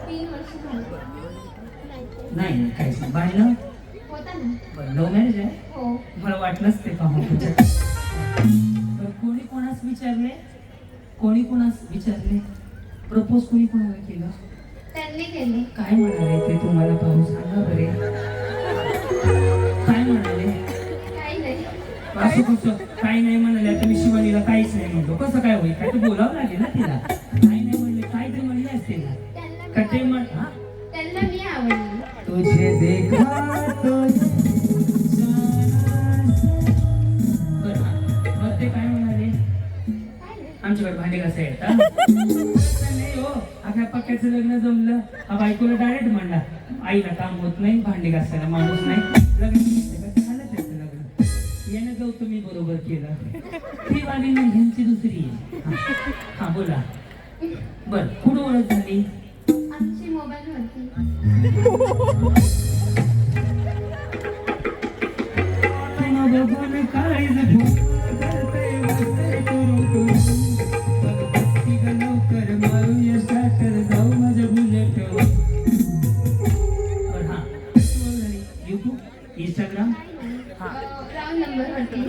3 वर्ष झाले. नाही काहीच नाही. बायला होता ना. बरं लव्ह मॅरेज आहे. हो. मला वाटलंच ते पाहून. कोणी कोणास विचारले? कोणी कोणास विचारले? प्रपोज कोणी कोणाला केलं? त्यांनी केले. काय म्हणाले ते तुम्हाला पाहून सांगा बरे. काय म्हणाले? काही नाही. असं कसं काही नाही म्हणाले? आता मी शिवानीला काहीच नाही म्हणतो कसं काय होईल? काय तर बोलावं लागेल ना तिला. काही नाही म्हणले काय ते म्हणले असते ना का ते त्यांना मी आवडली. तुझे देखा तो मग ते काय म्हणाले? आमच्याकडे भांडे कसं येतात नाही हो. अख्या पक्क्याचं लग्न जमलं. हा बायकोला डायरेक्ट म्हणला आईला काम होत नाही भांडे घासायला माणूस नाही लग्न झालं त्याचं लग्न. यानं गौतम मी बरोबर केलं. ती वाली नाही ह्यांची दुसरी आहे. हा बोला. बर कुठं ओळख झाली? आमची मोबाईल वरती. इंस्टाग्राम राऊंड नंबर वरती.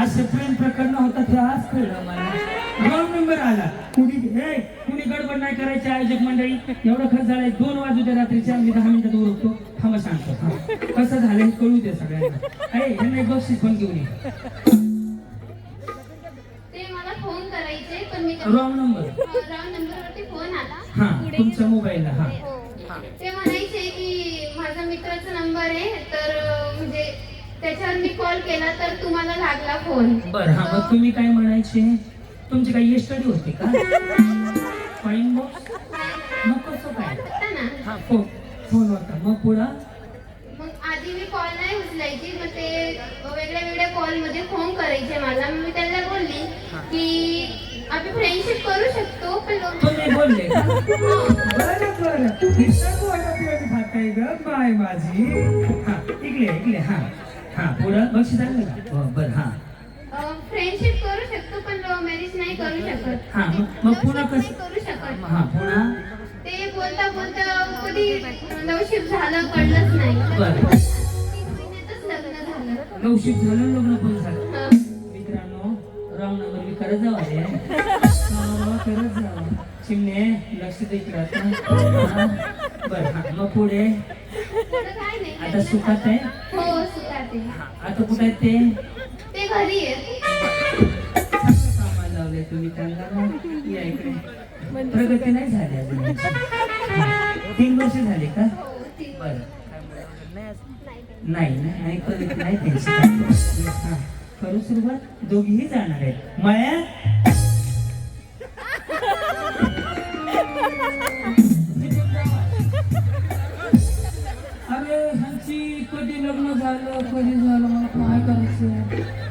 असं प्रेम प्रकरण होता ते आज कळलं मला. रॉंग नंबर आला. कुणी गडबड नाही करायची. आयोजक मंडळी एवढं खर्च झालाय 2 वाजूच्या रात्रीच्या. मी 10 मिनिटात उरकतो. थांबा सांगतो कसं झालंय कळू दे सगळ्यांना. यांना एक बक्षीस पण घेऊन ये. ते मला फोन करायचे पण मी रॉंग नंबर. राऊंड नंबर वरती फोन आला. हा तुमच्या मोबाईलला. हा ते म्हणायचे की माझा मित्राचा नंबर आहे तर म्हणजे त्याच्यावर मी कॉल केला तर तुम्हाला लागला फोन. बरं हा मग तुम्ही काय म्हणायचे? तुमची काही स्टडी होती का? फाईन बॉक्स मग कसं काय? होता ना. हा फोन होता. मग पुढं मग आधी मी कॉल नाही उचलायची मग ते वेगळ्या वेगळ्या कॉल मध्ये फोन करायचे मला. मी त्यांना बोलली की आपण फ्रेंडशिप करू शकतो पण तुम्ही बोलले का? हो. बरं खाताय ग बाय माझी. हा इकडे हा हा पुढं बक्षीस आलं का? बरं हा फ्रेंडशिप करू शकतो पण लव्ह मॅरेज नाही करू शकत. हा मग पुन्हा नाही कसं? करू शकत. हा पुन्हा ते बोलता बोलता कधी लवशिप झालं कळलंच नाही. बरं 3 महिन्यातच लग्न झालं. नवशिक झालं लग्न पण झालं. हा. मित्रांनो रॉंग नंबर मी करत जाऊ आले. करत जाऊ चिमणे लक्ष दे इकडं. बरं हा मग पुढे पुढं काय नाही. आता सुखात आहे. हो सुखात आहे. आता कुठे आहेत ते? ते घरी आहे. सामान लावले तुम्ही त्यांना. या इकडे प्रगती नाही झाली अजून यांची. 3 वर्ष झाले का? हो, 3 बरं नाही नाही प्रगती नाही त्यांची. हा करू सुरुवात. दोघीही जाणार आहेत मळ्यात. अरे ह्यांची कधी लग्न झालं कधी झालं मला काय करायचं.